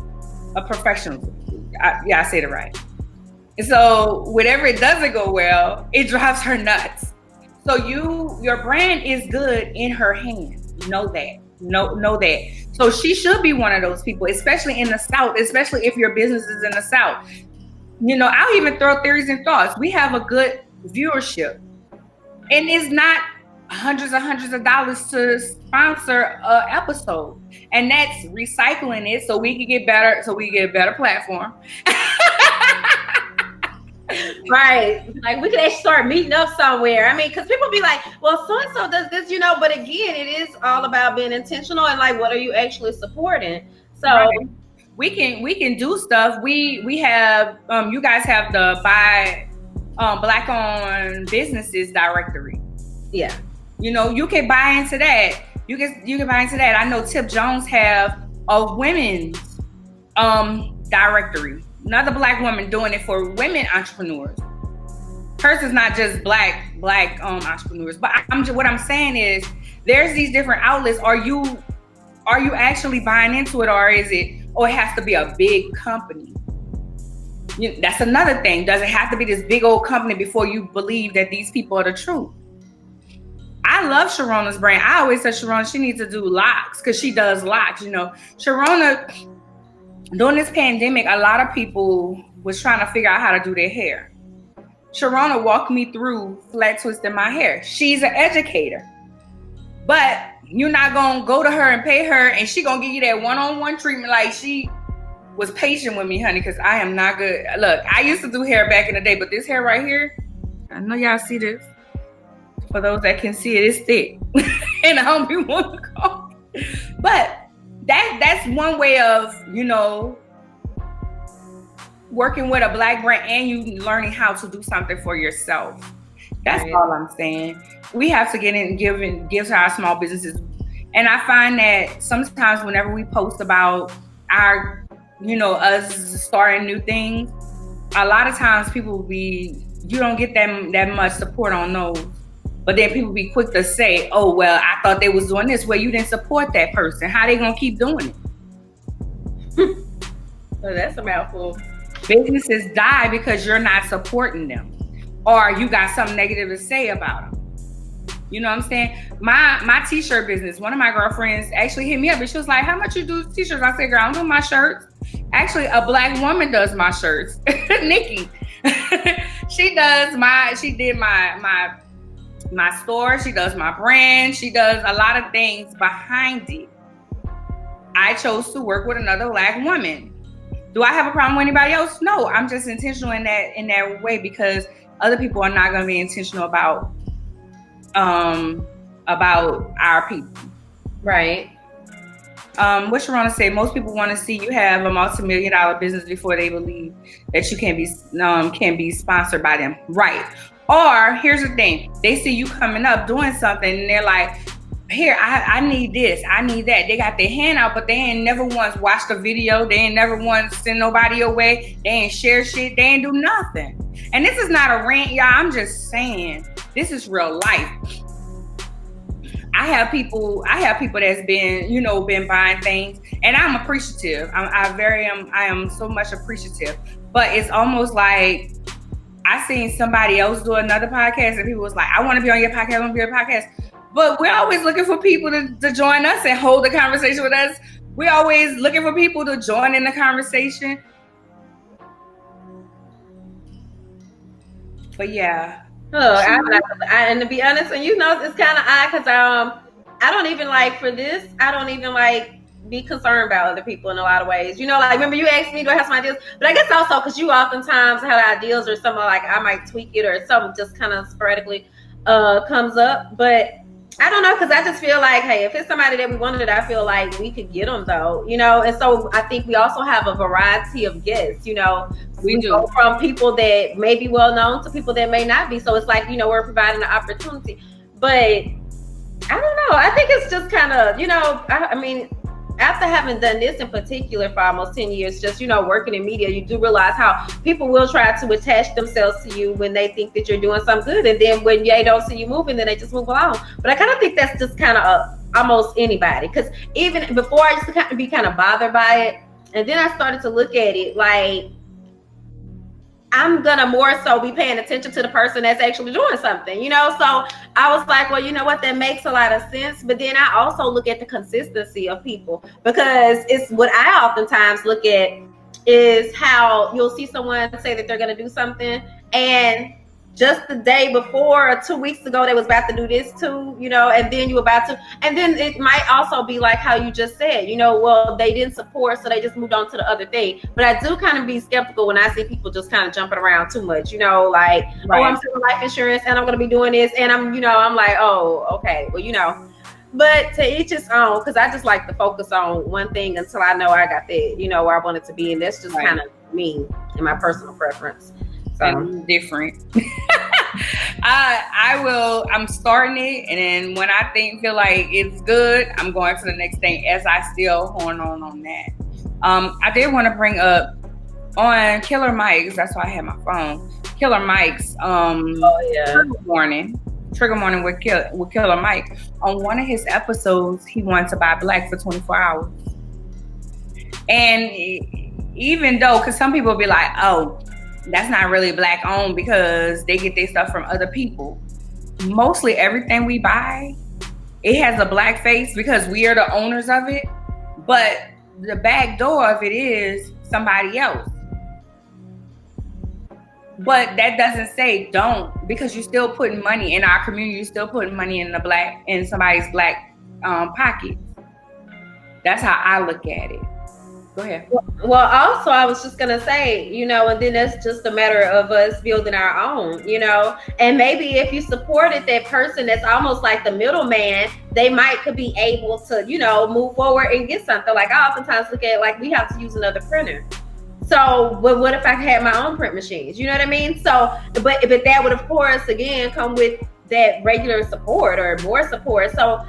I said it right. So whenever it doesn't go well, it drives her nuts. So your brand is good in her hands. Know that. Know that. So she should be one of those people, especially in the South, especially if your business is in the South. You know, I'll even throw theories and thoughts. We have a good viewership, and it's not hundreds of dollars to sponsor an episode, and that's recycling it so we can get better, so we get a better platform. Right, like we could actually start meeting up somewhere. I mean, because people be like, well, so and so does this, you know, but again, it is all about being intentional and like, what are you actually supporting? So right. we can do stuff. We have you guys have the buy Black owned businesses directory. Yeah. You know, you can buy into that. You can buy into that. I know Tip Jones have a women's directory. Another Black woman doing it for women entrepreneurs. Hers is not just black entrepreneurs. But what I'm saying is, there's these different outlets. Are you actually buying into it, or it has to be a big company? That's another thing. Does it have to be this big old company before you believe that these people are the truth? I love Sharona's brand. I always said Sharona, she needs to do locks because she does locks. You know, Sharona, during this pandemic, a lot of people was trying to figure out how to do their hair. Sharona walked me through flat twisting my hair. She's an educator. But you're not going to go to her and pay her, and she going to give you that one-on-one treatment like she was patient with me, honey, because I am not good. Look, I used to do hair back in the day, but this hair right here, I know y'all see this. For those that can see it, it's thick. And I don't be want to call. But that's one way of, you know, working with a Black brand and you learning how to do something for yourself. That's all I'm saying. We have to get in and give to our small businesses. And I find that sometimes whenever we post about our, you know, us starting new things, a lot of times you don't get that much support on those. But then people be quick to say, oh, well, I thought they was doing this. Well, you didn't support that person. How they going to keep doing it? Well, that's a mouthful. Businesses die because you're not supporting them. Or you got something negative to say about them. You know what I'm saying? My t-shirt business, one of my girlfriends actually hit me up and she was like, how much you do t-shirts? I said, girl, I don't do my shirts. Actually, a Black woman does my shirts. Nikki. She did my store. She does my brand. She does a lot of things behind it. I chose to work with another Black woman. Do I have a problem with anybody else? No, I'm just intentional in that way because other people are not going to be intentional about our people. Right. What you want to say? Most people want to see you have a multi-million-dollar business before they believe that you can be sponsored by them. Right. Or here's the thing. They see you coming up doing something and they're like, here, I need this, I need that. They got their hand out, but they ain't never once watched a video. They ain't never once sent nobody away. They ain't share shit. They ain't do nothing. And this is not a rant, y'all. I'm just saying, this is real life. I have people that's been buying things, and I'm appreciative. I am so much appreciative. But it's almost like I seen somebody else do another podcast, and people was like, I want to be on your podcast, I want to be on your podcast. But we're always looking for people to join us and hold the conversation with us. We're always looking for people to join in the conversation. But yeah. And to be honest, and you know, it's kind of odd because I don't even be concerned about other people in a lot of ways. You know, like remember you asked me, do I have some ideas? But I guess also because you oftentimes have ideas or something like I might tweak it or something just kind of sporadically comes up. But I don't know, because I just feel like, hey, if it's somebody that we wanted, I feel like we could get them though, you know. And so I think we also have a variety of guests, you know. We do go from people that may be well known to people that may not be. So it's like, you know, we're providing an opportunity. But I don't know. I think it's just kind of, you know, I mean, after having done this in particular for almost 10 years, just, you know, working in media, you do realize how people will try to attach themselves to you when they think that you're doing something good. And then when they don't see you moving, then they just move along. But I kind of think that's just kind of almost anybody. Because even before, I used to be kind of bothered by it. And then I started to look at it like, I'm going to more so be paying attention to the person that's actually doing something, you know? So I was like, well, you know what? That makes a lot of sense. But then I also look at the consistency of people, because it's what I oftentimes look at is how you'll see someone say that they're going to do something, and just the day before or 2 weeks ago, they was about to do this too, you know, and then you about to, and then it might also be like how you just said, you know, well, they didn't support, so they just moved on to the other thing. But I do kind of be skeptical when I see people just kind of jumping around too much, you know, like, right. Oh, I'm selling life insurance and I'm going to be doing this. And I'm like, oh, okay, well, you know, but to each his own, because I just like to focus on one thing until I know I got that, you know, where I want it to be. And that's just kind of me and my personal preference. So different. I'm starting it, and then when I feel like it's good, I'm going to the next thing as I still horn on that. I did want to bring up on Killer Mike's, that's why I had my phone. Killer Mike's Trigger Warning with Killer Mike. On one of his episodes, he wanted to buy black for 24 hours. And even though, because some people be like, oh, that's not really black owned because they get their stuff from other people. Mostly everything we buy, it has a black face because we are the owners of it. But the back door of it is somebody else. But that doesn't say don't, because you're still putting money in our community. You're still putting money in somebody's black pockets. That's how I look at it. Go ahead. Well, also, I was just gonna say, and then it's just a matter of us building our own, and maybe if you supported that person that's almost like the middleman, they could be able to, move forward and get something. Like I oftentimes look at like we have to use another printer. So, but what if I had my own print machines? You know what I mean? So, but that would, of course, again, come with that regular support or more support. So,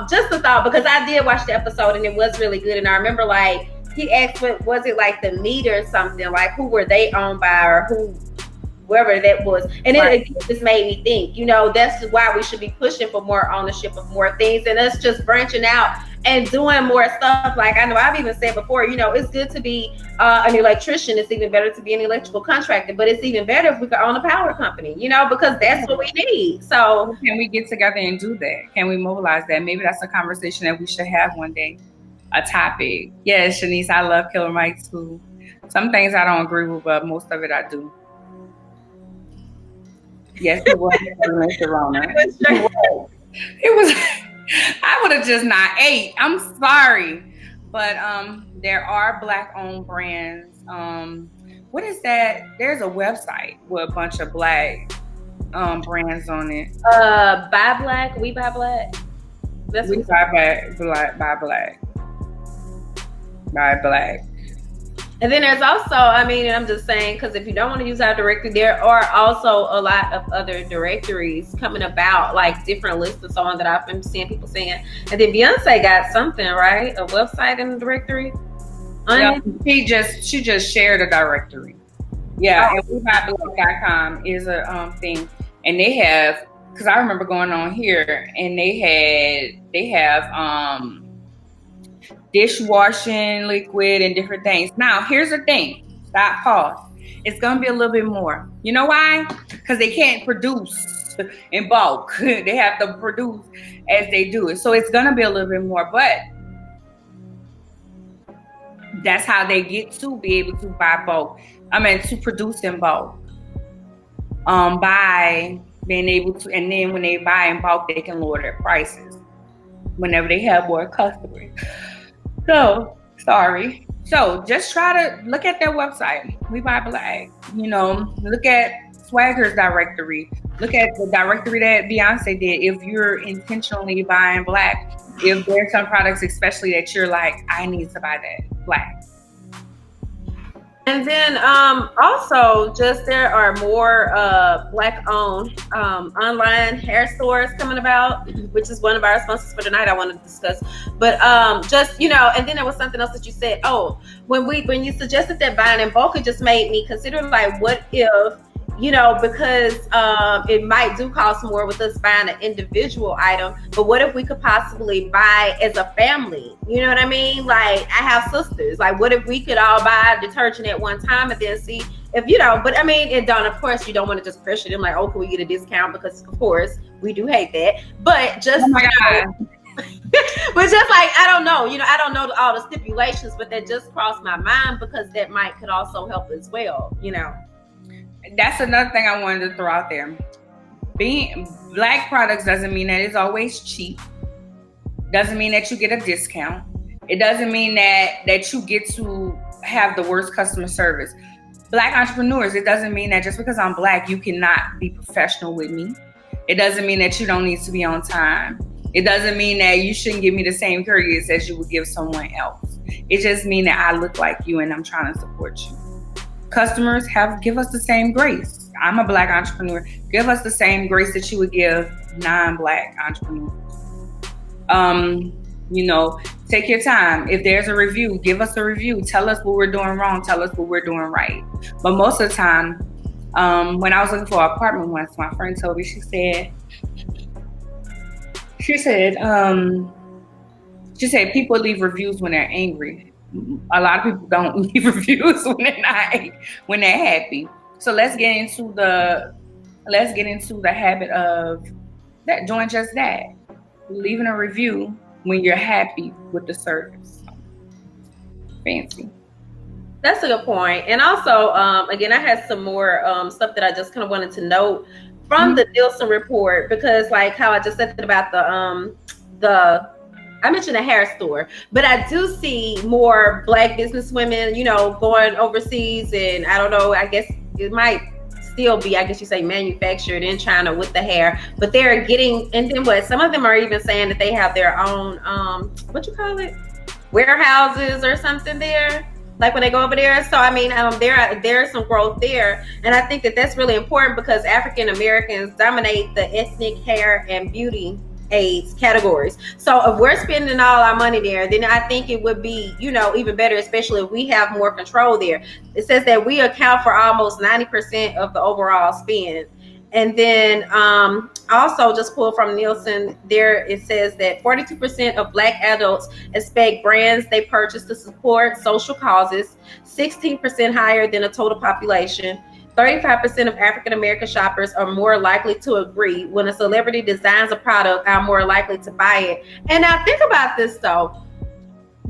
just a thought, because I did watch the episode and it was really good. And I remember like he asked, what was it, like the meat or something? Like who were they owned by, or whoever that was. And it just made me think, that's why we should be pushing for more ownership of more things, and us just branching out and doing more stuff. Like I know I've even said before, it's good to be an electrician. It's even better to be an electrical contractor, but it's even better if we could own a power company, because that's what we need. So can we get together and do that? Can we mobilize that? Maybe that's a conversation that we should have one day. A topic. Yes, Shanice, I love Killer Mike too. Some things I don't agree with, but most of it I do. Yes, it was. It was. I would have just not ate. I'm sorry, but there are black-owned brands. What is that? There's a website with a bunch of black brands on it. Buy Black. We Buy Black. We buy black. Buy black. And then there's also, and I'm just saying, because if you don't want to use our directory, there are also a lot of other directories coming about, like different lists and so on that I've been seeing people saying. And then Beyonce got something, right? A website in the directory. Yeah, she just shared a directory. Yeah, and WeBuyBlack.com is a thing, and they have, because I remember going on here, and they have dishwashing liquid and different things. Now, here's the thing. Stop, pause. It's going to be a little bit more. You know why? Because they can't produce in bulk. They have to produce as they do it. So it's going to be a little bit more. But that's how they get to be able to buy bulk. To produce in bulk. By being able to, and then when they buy in bulk, they can lower their prices whenever they have more customers. So, sorry. So, just try to look at their website. We Buy Black. Look at Swagger's directory. Look at the directory that Beyonce did. If you're intentionally buying black, if there's some products especially that you're like, I need to buy that black. And then also, just there are more black-owned online hair stores coming about, which is one of our sponsors for tonight I want to discuss. But just, and then there was something else that you said. Oh, when you suggested that buying in bulk, it just made me consider, like, what if, because it might do cost more with us buying an individual item, but what if we could possibly buy as a family? You know what I mean? Like, I have sisters. Like, what if we could all buy detergent at one time and then see if, but and Dawn, of course, you don't want to just pressure them like, oh, can we get a discount? Because, of course, we do hate that. But just, oh my God. But just like, I don't know, I don't know all the stipulations, but that just crossed my mind because that could also help as well, That's another thing I wanted to throw out there. Being black products doesn't mean that it's always cheap. Doesn't mean that you get a discount. It doesn't mean that you get to have the worst customer service. Black entrepreneurs, it doesn't mean that just because I'm black, you cannot be professional with me. It doesn't mean that you don't need to be on time. It doesn't mean that you shouldn't give me the same courtesy as you would give someone else. It just means that I look like you and I'm trying to support you. Customers give us the same grace. I'm a black entrepreneur. Give us the same grace that you would give non-black entrepreneurs. Take your time. If there's a review, give us a review. Tell us what we're doing wrong. Tell us what we're doing right. But most of the time, when I was looking for an apartment once, my friend told me, she said people leave reviews when they're angry. A lot of people don't leave reviews when they're happy. So let's get into the habit of that, doing just that, leaving a review when you're happy with the service. Fancy. That's a good point. And also, again, I had some more stuff that I just kind of wanted to note from the Nielsen report, because like how I just said about the I mentioned a hair store, but I do see more Black business women, going overseas, and I don't know, I guess it might still be, I guess you say, manufactured in China with the hair, but they're getting, and then what, some of them are even saying that they have their own, what you call it? Warehouses or something there, like when they go over there. So I mean, there's some growth there, and I think that that's really important because African Americans dominate the ethnic hair and beauty aids categories. So if we're spending all our money there, then I think it would be, even better, especially if we have more control there. It says that we account for almost 90% of the overall spend. And then also just pulled from Nielsen there, it says that 42% of Black adults expect brands they purchase to support social causes, 16% higher than the total population. 35% of African American shoppers are more likely to agree when a celebrity designs a product, are more likely to buy it. And now think about this though.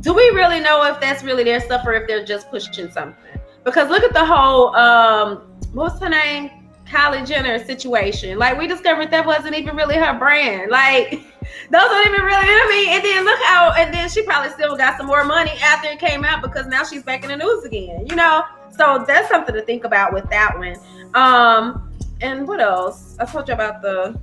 Do we really know if that's really their stuff or if they're just pushing something? Because look at the whole, what's her name? Kylie Jenner situation. Like, we discovered that wasn't even really her brand. Like, those aren't even really, and then look how, and then she probably still got some more money after it came out because now she's back in the news again, So that's something to think about with that one. And what else? I told you about the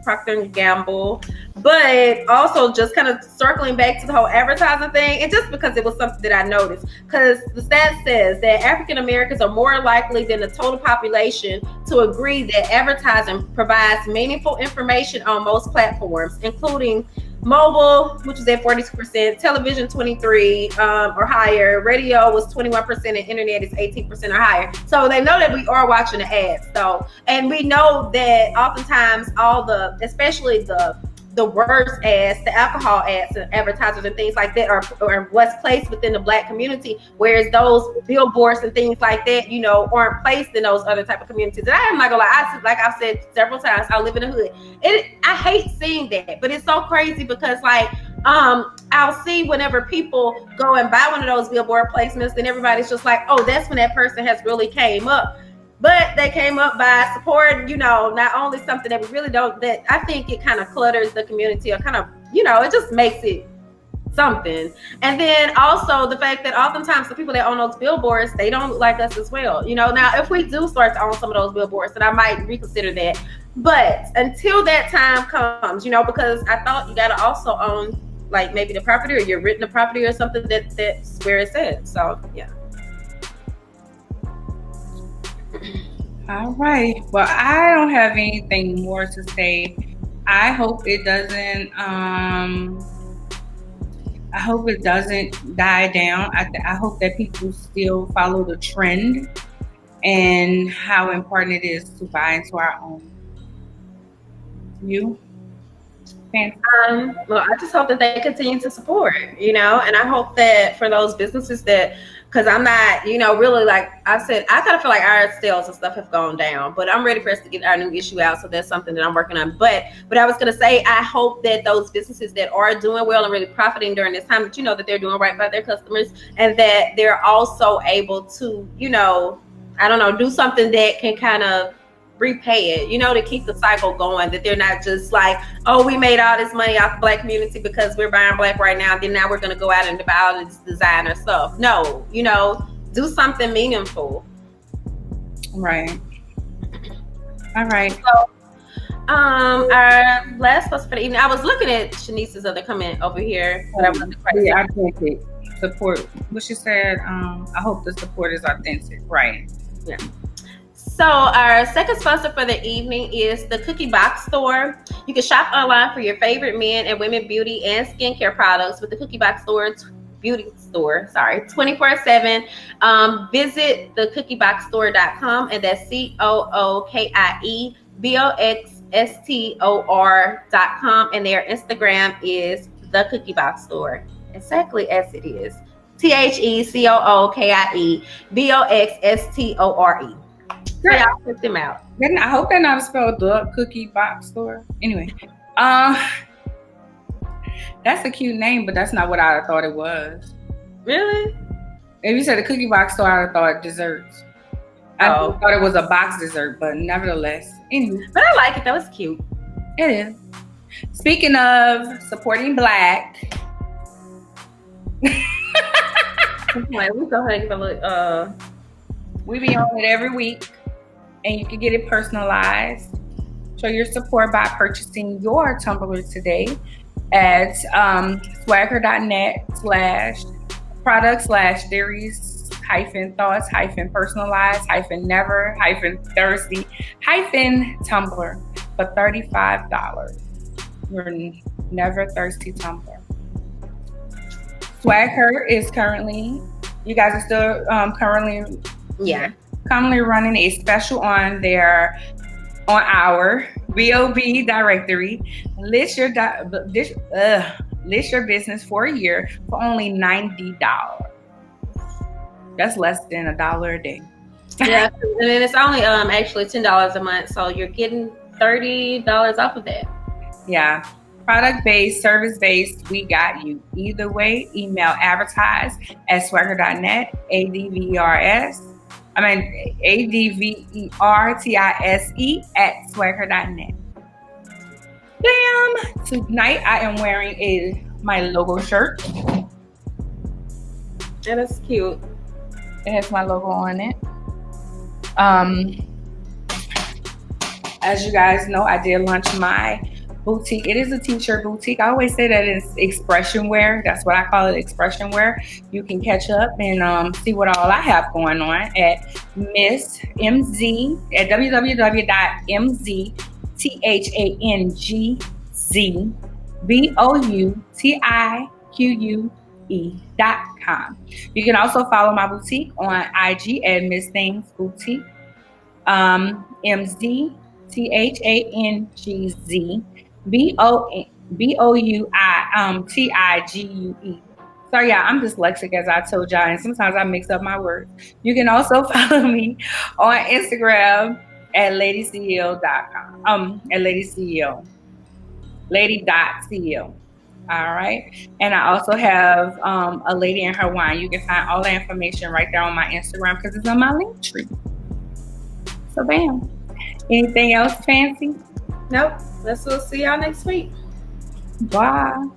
Procter & Gamble, but also just kind of circling back to the whole advertising thing, and just because it was something that I noticed, because the stat says that African Americans are more likely than the total population to agree that advertising provides meaningful information on most platforms, including mobile, which is at 42%, television 23% or higher, radio was 21%, and internet is 18% or higher. So they know that we are watching the ads. So, and we know that oftentimes especially the worst ads, the alcohol ads and advertisers and things like that are what's placed within the Black community, whereas those billboards and things like that, aren't placed in those other type of communities. And I am not gonna lie, like I've said several times, I live in the hood. I hate seeing that, but it's so crazy because like I'll see whenever people go and buy one of those billboard placements, then everybody's just like, oh, that's when that person has really came up. But they came up by support, not only something that we really don't, that I think it kind of clutters the community, or kind of, it just makes it something. And then also the fact that oftentimes the people that own those billboards, they don't look like us as well. Now if we do start to own some of those billboards, then I might reconsider that. But until that time comes, because I thought you got to also own like maybe the property, or you're written the property or something that's where it's at. So yeah. All right. Well, I don't have anything more to say. I hope it doesn't. I hope it doesn't die down. I hope that people still follow the trend and how important it is to buy into our own. You? Well, I just hope that they continue to support, and I hope that for those businesses that, because I'm not, really, like I said, I kind of feel like our sales and stuff have gone down, but I'm ready for us to get our new issue out. So that's something that I'm working on. But I was going to say, I hope that those businesses that are doing well and really profiting during this time, that that they're doing right by their customers, and that they're also able to, I don't know, do something that can kind of repay it, to keep the cycle going, that they're not just like, oh, we made all this money off the Black community because we're buying Black right now, then now we're going to go out and buy all this designer stuff. No, do something meaningful. Right. All right. So, our last question for the evening, I was looking at Shanice's other comment over here, but I wasn't quite sure. Authentic support. What she said, I hope the support is authentic. Right. Yeah. So our second sponsor for the evening is the Cookie Box Store. You can shop online for your favorite men and women beauty and skincare products with the Cookie Box Store beauty store, 24/7. Visit thecookieBoxStore.com, and that's COOKIEBOXSTOR.com, and their Instagram is the Cookie Box Store, exactly as it is. THECOOKIEBOXSTORE. So y'all check them out. I hope they're not spelled the Cookie Box Store. Anyway, that's a cute name, but that's not what I thought it was. Really? If you said a cookie box store, I would have thought desserts. I thought it was a box dessert, but nevertheless. Anyway. But I like it. That was cute. It is. Speaking of supporting Black. We go ahead and give a look. We be on it every week, and you can get it personalized. Show your support by purchasing your tumbler today at swagger.net/theories-personalized-never-thirsty-tumbler for $35. Your never thirsty tumbler. Swagger is currently, you guys are still currently running a special on our BOB directory. List your business for a year for only $90. That's less than $1 a day. Yeah, and then it's only actually $10 a month, so you're getting $30 off of that. Yeah. Product-based, service-based, we got you. Either way, email advertise@swagger.net, ADVERTISE@swagger.net. Bam! Tonight I am wearing my logo shirt. That is cute. It has my logo on it. As you guys know, I did launch my boutique. It is a t-shirt boutique. I always say that it's expression wear. That's what I call it, expression wear. You can catch up and see what all I have going on at Miss MZ at www.mzthangzboutique.com. You can also follow my boutique on IG at Miss Things Boutique. MZTHANGZBOUTIGUE. Sorry, y'all, I'm dyslexic, as I told y'all, and sometimes I mix up my words. You can also follow me on Instagram at LadiCEO.com. At LadiCEO. Ladi.ceo. All right. And I also have a lady and her wine. You can find all the information right there on my Instagram because it's on my link tree. So bam. Anything else, Fancy? Nope. We'll see y'all next week. Bye.